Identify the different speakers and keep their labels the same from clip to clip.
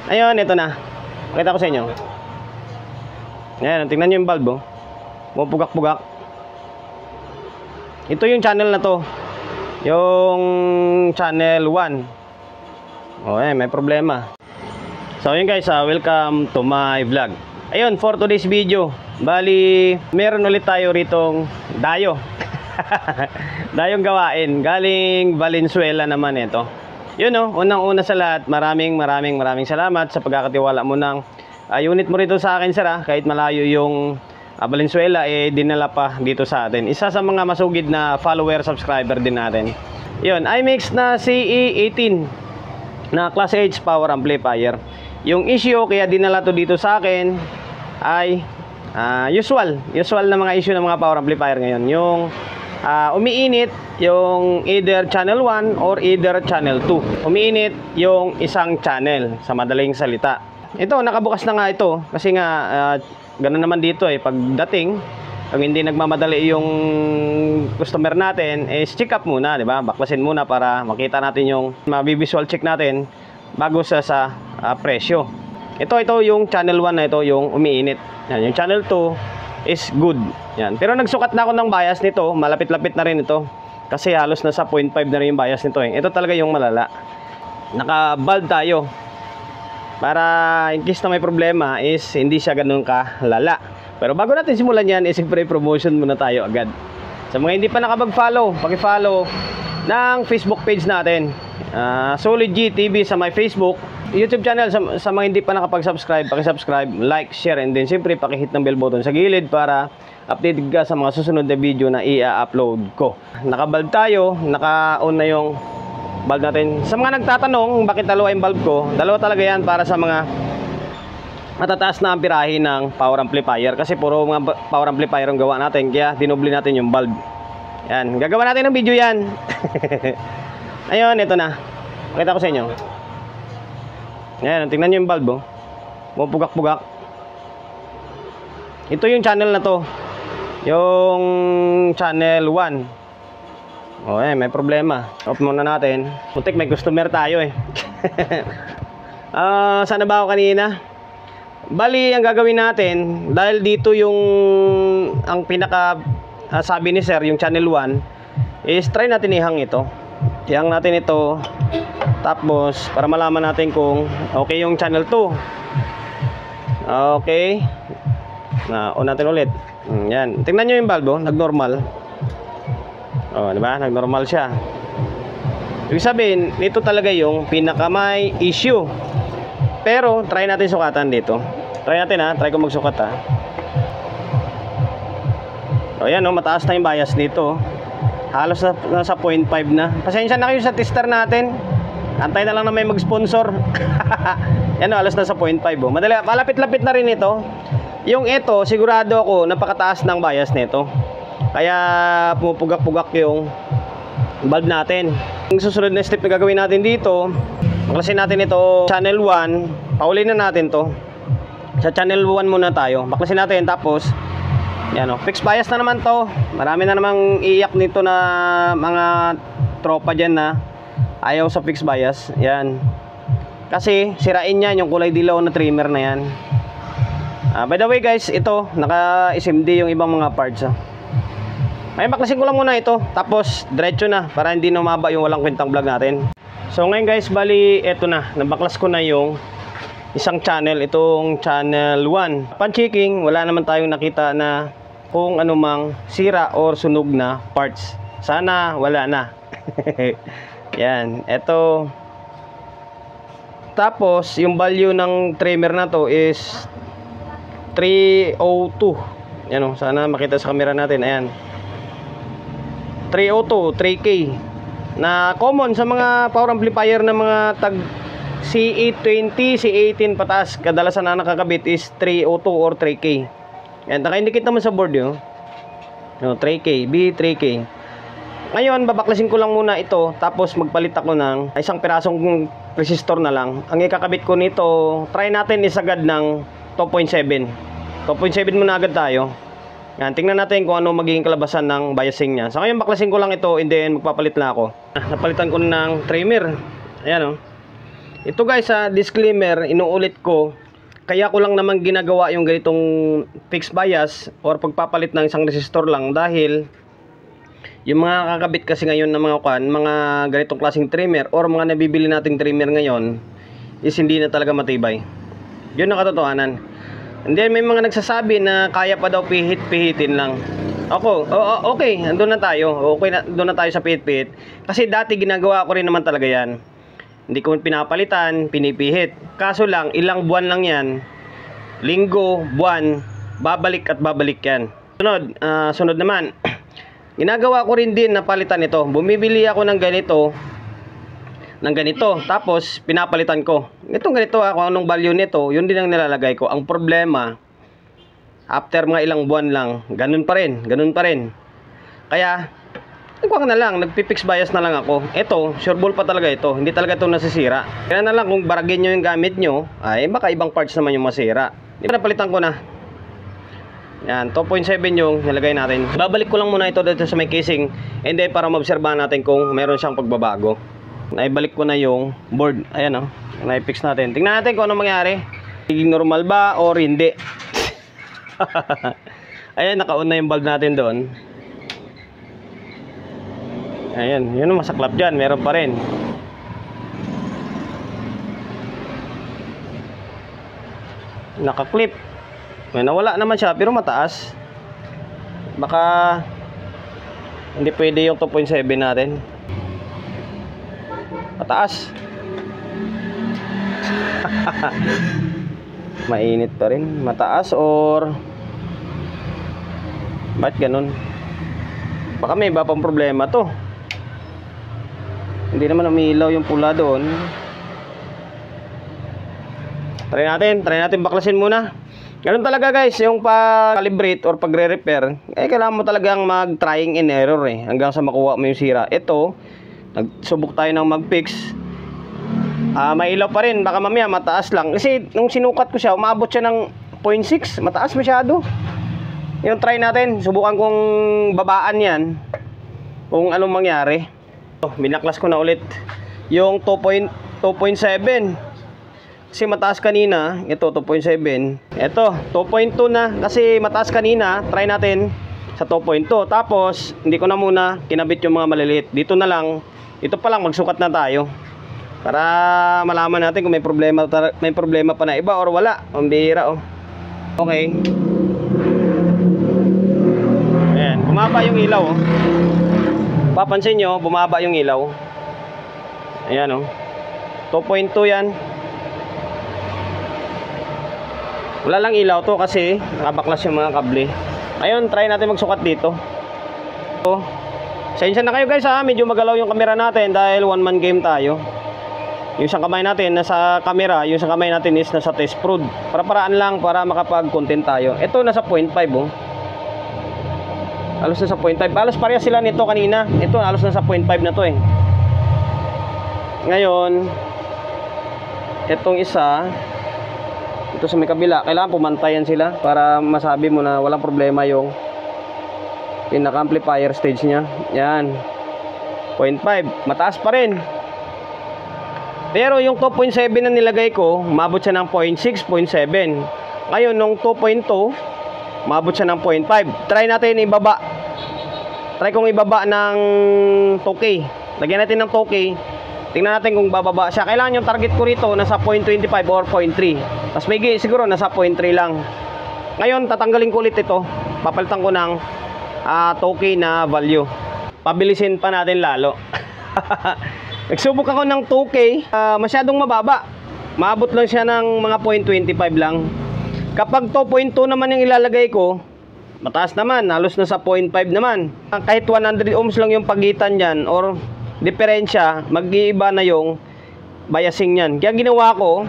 Speaker 1: Ayun, ito na. Pakita ko sa inyo. Ayan, tingnan nyo yung bulb, oh. Pumupugak-pugak. Ito yung channel na to. Yung channel 1. Oh, may problema. So, yun guys, welcome to my vlog. Ayun, for today's video, bali, meron ulit tayo ritong dayo. Dayong gawain. Galing Valenzuela naman ito. Yun, oh, unang-una sa lahat, maraming salamat sa pagkakatiwala mo ng unit mo rito sa akin, sir. Kahit malayo yung Valenzuela, dinala pa dito sa atin. Isa sa mga masugid na follower, subscriber din natin. Yun, iMix na CE18 na Class H power amplifier. Yung issue kaya dinala to dito sa akin ay usual na mga issue ng mga power amplifier ngayon. Yung umiinit yung either channel 1 or either channel 2. Umiinit yung isang channel, sa madaling salita. Ito, nakabukas na nga ito kasi nga ganoon naman dito pagdating, pag hindi nagmamadali yung customer natin, check up muna, di ba? Baklasin muna para makita natin yung mabivisual check natin bago sa presyo. Ito yung channel 1 na ito yung umiinit. Yan, yung channel 2 is good. Yan. Pero nagsukat na ako ng bias nito, malapit-lapit na rin ito. Kasi halos nasa 0.5 na rin yung bias nito. Ito talaga yung malala. Naka-bulb tayo. Para in case na may problema is hindi siya ganun kalala. Pero bago natin simulan yan, siyempre promotion muna tayo agad. Sa mga hindi pa nakapag-follow, paki-follow ng Facebook page natin. Solid G TV sa my Facebook, YouTube channel. Sa mga hindi pa nakapag-subscribe, paki-subscribe, like, share, and then siyempre paki-hit ng bell button sa gilid para updated ka sa mga susunod na video na i-upload ko. Naka-bulb tayo, naka-on na yung bulb natin. Sa mga nagtatanong bakit dalawa yung bulb ko, dalawa talaga yan para sa mga matataas na amperahe ng power amplifier. Kasi puro mga power amplifier ang gawa natin, kaya dinubli natin yung bulb. Yan, gagawa natin ng video yan. Ayun, ito na. Pakita ko sa inyo. Ayan, tingnan nyo yung bulb, oh. Pumupugak-pugak. Ito yung channel na to. Yung channel 1. Oh, may problema. Off muna natin. Muntik, may customer tayo Sana ba ako kanina? Bali, ang gagawin natin, dahil dito yung ang pinaka sabi ni sir, yung channel 1, is try natin ihang ito. Ihang natin ito. Tapos, para malaman natin kung okay yung channel 2. Okay. On natin ulit. Yan. Tingnan nyo yung bulb, oh. Nag-normal. Oh, diba? Nag-normal siya. Ibig sabihin, ito talaga yung pinaka may issue. Pero, try natin sukatan dito. Try natin, try ko magsukat, O, yan, mataas na yung bias dito. Halos nasa 0.5 na. Pasensya na kayo sa tester natin. Antay na lang na may mag-sponsor. Yan, halos nasa 0.5. Malapit-lapit na rin ito. Yung ito, sigurado ako napakataas ng bias nito. Kaya pumupugak-pugak yung bulb natin. Yung susunod na step na gagawin natin dito, baklasin natin ito channel 1. Paulin na natin to. Sa channel 1 muna tayo. Baklasin natin, tapos yan, fixed bias na naman to. Marami na namang iiyak nito na mga tropa dyan na ayaw sa fixed bias. Yan. Kasi sirain yan yung kulay dilaw na trimmer na yan. By the way guys, ito naka-SMD yung ibang mga parts. Ay, baklasin ko lang muna ito. Tapos diretso na para hindi numaba yung walang kwentang vlog natin. So ngayon guys, bali ito na. Nabaklas ko na yung isang channel. Itong channel 1. Pan-checking, wala naman tayong nakita na kung anumang sira or sunog na parts. Sana wala na. Yan, ito. Tapos yung value ng trimmer na to is 302. Yan, sana makita sa camera natin. Ayan, 302, 3K. Na common sa mga power amplifier na mga tag CE20, CE18 pataas, kadalasan na nakakabit is 302 or 3K. Yan, naka-indicate naman sa board yun. 3K, B3K. Ngayon, babaklasin ko lang muna ito. Tapos magpalit ako ng isang pirasong resistor na lang. Ang ikakabit ko nito, try natin isagad ng 2.7. 2.7 muna agad tayo. Yan, tingnan natin kung ano magiging kalabasan ng biasing niya. So ngayon, baklasin ko lang ito and then magpapalit na ako. Napalitan ko ng trimmer. Ayan, Ito guys, disclaimer, inuulit ko. Kaya ko lang naman ginagawa yung ganitong fixed bias or pagpapalit ng isang resistor lang dahil yung mga kakabit kasi ngayon ng mga ganitong klaseng trimmer or mga nabibili nating trimmer ngayon is hindi na talaga matibay. Yun ang katotohanan. And then may mga nagsasabi na kaya pa daw pihit-pihitin lang. Okay, andun na tayo. Okay, doon na tayo sa pihit-pihit. Kasi dati ginagawa ko rin naman talaga yan. Hindi ko pinapalitan, pinipihit. Kaso lang, ilang buwan lang yan. Linggo, buwan, babalik at babalik yan. Sunod naman. Ginagawa ko rin din na palitan ito. Bumibili ako ng ganito. Tapos, pinapalitan ko. Itong ganito, kung anong value nito, yun din ang nilalagay ko. Ang problema, after mga ilang buwan lang, ganun pa rin. Kaya, nagwag na lang, nagpipix bias na lang ako. Ito, sure ball pa talaga ito. Hindi talaga ito nasisira. Kaya na lang kung baragin nyo yung gamit nyo, ay baka ibang parts naman yung masira. Napalitan ko na. Yan, 2.7 yung nilagay natin. Babalik ko lang muna ito dito sa may casing. And then para maobserbahan natin kung meron siyang pagbabago. Naibalik ko na yung board. Ayan o, naipix natin. Tingnan natin kung ano mangyari. Higing normal ba or hindi. Ayan, naka-on na yung bulb natin doon. Ayan, yun ang masaklap dyan. Meron pa rin. Naka-clip. May nawala naman siya pero mataas. Baka hindi pwede yung 2.7 natin. Mataas. Mainit pa rin. Mataas or bakit ganun? Baka may iba pang problema to. Hindi naman umiilaw yung pula doon. Try natin baklasin muna. Ganun talaga guys, yung pag-calibrate or pagre-repair, kailangan mo talagang mag-trying and error hanggang sa makuha mo yung sira. Ito, nagsubok tayo ng mag-fix. May ilaw pa rin, baka mamaya mataas lang. Kasi nung sinukat ko siya, umabot siya ng 0.6, mataas masyado. Yung try natin, subukan kong babaan yan kung anong mangyari. Binaklas ko na ulit yung 2.7 kasi mataas kanina. Ito 2.7, ito 2.2 na kasi mataas kanina. Try natin sa 2.2. Tapos hindi ko na muna kinabit yung mga maliliit. Dito na lang, ito pa lang magsukat na tayo para malaman natin kung may problema pa na iba or wala. Ang bihira Okay. Ayan, bumaba yung ilaw Papansin nyo, bumaba yung ilaw. Ayan 2.2 yan. Wala lang ilaw to kasi nakabaklas yung mga kable. Ayun, try natin magsukat dito. Sensya na kayo guys medyo magalaw yung camera natin dahil one man game tayo. Yung isang kamay natin nasa camera, yung isang kamay natin is nasa test prod. Para-paraan lang para makapag-content tayo. Ito nasa 0.5 Halos nasa 0.5. Halos pareha sila nito kanina. Ito halos nasa 0.5 na to Ngayon, itong isa, ito sa may kabila, kailangan pumantayan sila para masabi mo na walang problema yung pinaka-amplifier stage nya. Yan, 0.5, mataas pa rin. Pero yung 2.7 na nilagay ko, umabot siya ng 0.6, 0.7. Ngayon, nung 2.2, umabot siya ng 0.5. Try natin ibaba. Try kong ibaba ng 2K. Lagyan natin ng 2K. Tingnan natin kung bababa siya. Kailangan yung target ko rito nasa 0.25 or 0.3. Tapos may siguro nasa 0.3 lang. Ngayon tatanggalin ko ulit ito. Papalitan ko ng 2K na value. Pabilisin pa natin lalo. Nagsubok ako ng 2K. Masyadong mababa. Maabot lang siya ng mga 0.25 lang. Kapag 2.2 naman yung ilalagay ko, mataas naman. Halos nasa 0.5 naman. Kahit 100 ohms lang yung pagitan dyan or diferensya, mag-iiba na yung biasing niyan. Kaya ginawa ko,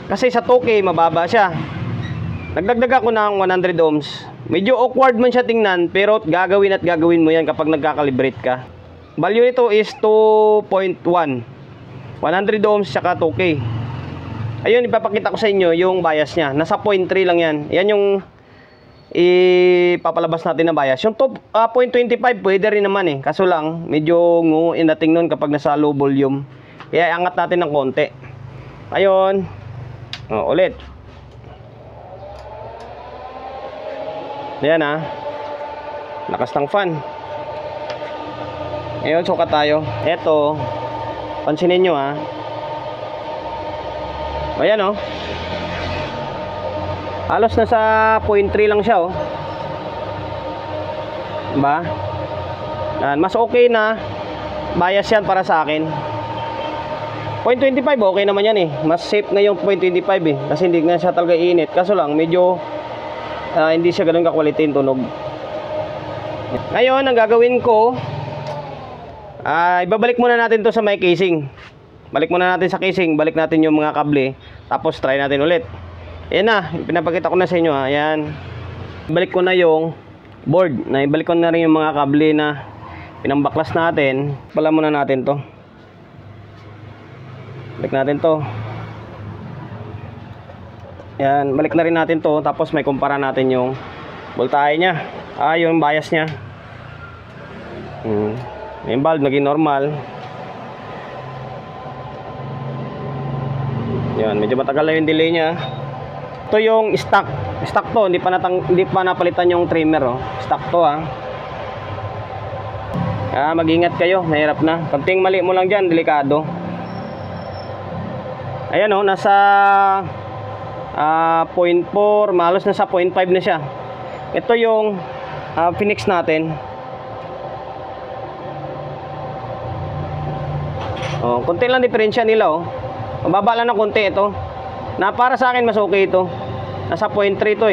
Speaker 1: kasi sa 2K mababa siya, nagdagdag ako ng 100 ohms. Medyo awkward man siya tingnan, pero gagawin mo yan kapag nagkakalibrate ka. Value nito is 2.1, 100 ohms saka 2K. Ayun, ipapakita ko sa inyo yung bias niya. Nasa 0.3 lang yan. Yan yung ipapalabas natin na bias. Yung 0.25 pwede rin naman kaso lang medyo nguin natin nun kapag nasa low volume. Kaya angat natin ng konti. Ayun. Ulit. Ayan lakas ng fan. Ngayon, sukat tayo. Eto, pansinin nyo ayan halos nasa 0.3 lang siya diba? Mas okay na bias yan para sa akin. 0.25 okay naman yan mas safe na yung 0.25 kasi hindi nga siya talaga init, kaso lang medyo hindi siya ganun ka-quality yung tunog. Ngayon ang gagawin ko ibabalik muna natin to sa may casing. Balik muna natin sa casing, balik natin yung mga kable, tapos try natin ulit. Ayan pinapakita ko na sa inyo ayan. Balik ko na yung board, ibalik ko na rin yung mga kable na pinambaklas natin. Pala muna natin to. Balik natin to. Ayan, balik na rin natin to, tapos may kumpara natin yung voltahe niya. Yung bias niya. Yung bulb naging normal. Yan, medyo matagal na yung delay niya. Ito yung stock. Stock to, hindi pa napalitan yung trimmer Stock to mag-ingat kayo, mahirap na. Konting mali mo lang diyan, delikado. Ayan nasa 0.4, malos nasa 0.5 na siya. Ito yung Phoenix natin. Konti lang diferensya nila mababa lang ng konti ito. Para sa akin mas okay ito. Nasa 0.3 to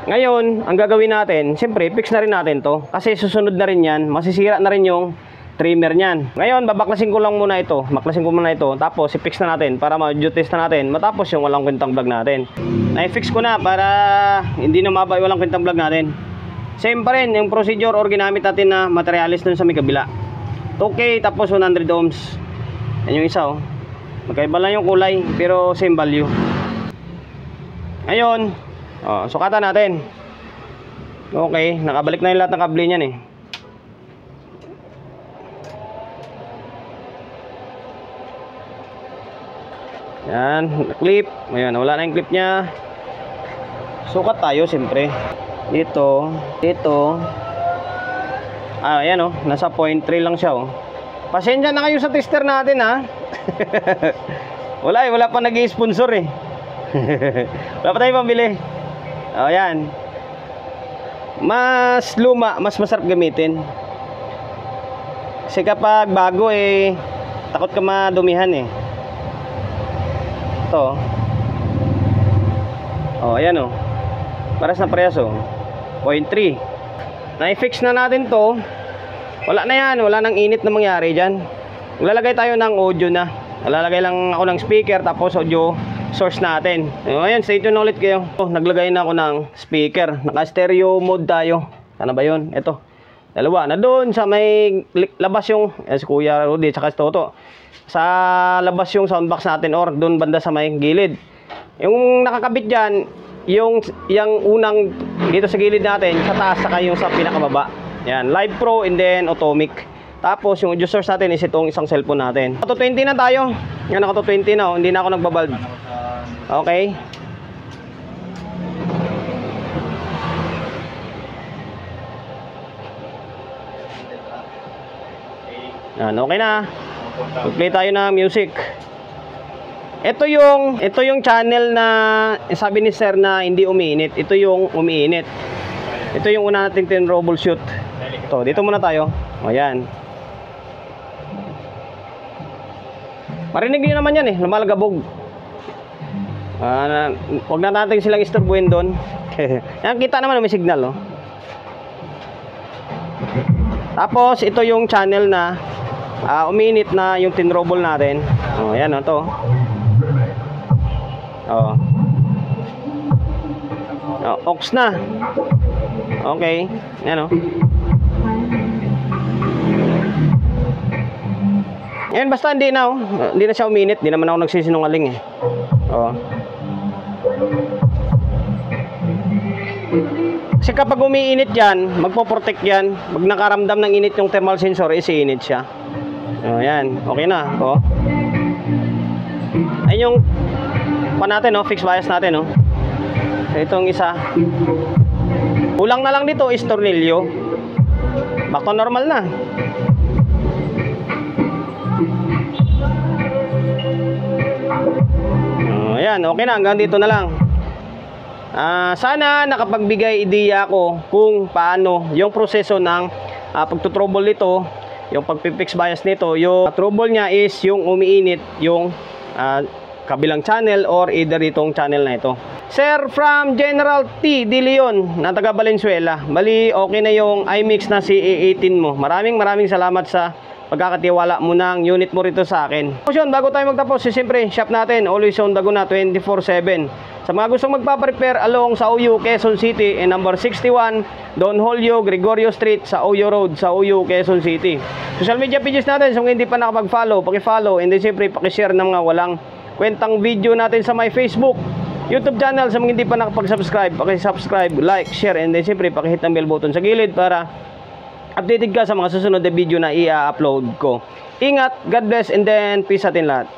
Speaker 1: Ngayon, ang gagawin natin, siyempre fix na rin natin to kasi susunod na rin yan, masisira na rin yung trimmer niyan. Ngayon, babaklasin ko lang muna ito. Maklasin ko muna ito, tapos i-fix na natin para ma-test na natin. Matapos yung walang kwentang vlog natin. I-fix ko na para hindi na mababa yung walang kwentang vlog natin. Same pa rin yung procedure or ginamit natin na materialis dun sa may kabila. 2K tapos 100 ohms. Yan yung isa magkaiba lang yung kulay pero same value. Ngayon sukatan natin. Okay, nakabalik na yung lahat ng kable niyan yan, clip. Ayan, wala na yung clip nya. Sukat tayo siyempre. Dito ayan nasa 0.3 lang siya Pasensya na kayo sa tester natin wala pa nag-i-sponsor wala pa tayong pambili. Ayan, mas luma, mas masarap gamitin kasi kapag bago takot ka madumihan ito ayan paras na parehas 0.3. Na-fix na natin to. Wala na yan, wala nang init na mangyari dyan. Lalagay tayo ng audio na. Lalagay lang ako ng speaker tapos audio source natin. Ayan, stay tuned ulit kayo. Naglagay na ako ng speaker. Naka stereo mode tayo. Sana ba yun? Ito, dalawa na doon sa may labas yung si Kuya Rudy tsaka si Toto. Sa labas yung soundbox natin or doon banda sa may gilid. Yung nakakabit dyan, yung unang dito sa gilid natin, sa taas saka yung sa pinakababa. Yan, Live Pro and then Atomic. Tapos yung audio source natin is itong isang cellphone natin. Naka 20 na tayo. Yan, naka 20 na hindi na ako nagbabalb. Okay. Yan, okay na. Play tayo ng music. Ito yung channel na sabi ni sir na hindi umiinit. Ito yung umiinit. Ito yung una nating troubleshoot. Ito, dito muna tayo. O yan. Marinig niyo naman yan lumalagabog. Huwag na natin silang istorbuhin doon. Yan, kita naman may signal Tapos ito yung channel na umiinit na yung tinrobol natin. O yan to. Aux na. Okay. Yan Ngayon basta hindi na hindi na siya uminit, hindi naman ako nagsisinungaling Kasi kapag umiinit yan, magpo-protect yan. Pag nakaramdam ng init yung thermal sensor, iinit siya. Yan, okay na Ayun yung natin, no? Fixed bias natin, no? So, itong isa. Kulang na lang dito is tornilyo. Back to normal na. Ayan, okay na. Hanggang dito na lang. Sana nakapagbigay ideya ako kung paano yung proseso ng pagtutrouble nito, yung pagpipix bias nito. Yung trouble niya is yung umiinit yung kabilang channel or either itong channel na ito. Sir, from General T. De Leon na taga Valenzuela, bali okay na yung iMix na CA18 mo. Maraming salamat sa pagkakatiwala mo ng unit mo rito sa akin. Bago tayo magtapos, siyempre, shop natin, always on Daguna 24/7. Sa mga gustong magpa-prepare along sa OU, Quezon City, number 61, Don Julio Gregorio Street, sa OU Road, sa OU, Quezon City. Social media pages natin, so kung hindi pa nakapag-follow, paki-follow, and then siyempre, paki-share ng mga walang kwentang video natin sa my Facebook, YouTube channel. Sa mga hindi pa nakapag-subscribe, paki-subscribe, like, share, and then siyempre, paki-hit ng bell button sa gilid para updated ka sa mga susunod na video na i-upload ko. Ingat, God bless, and then peace atin lahat.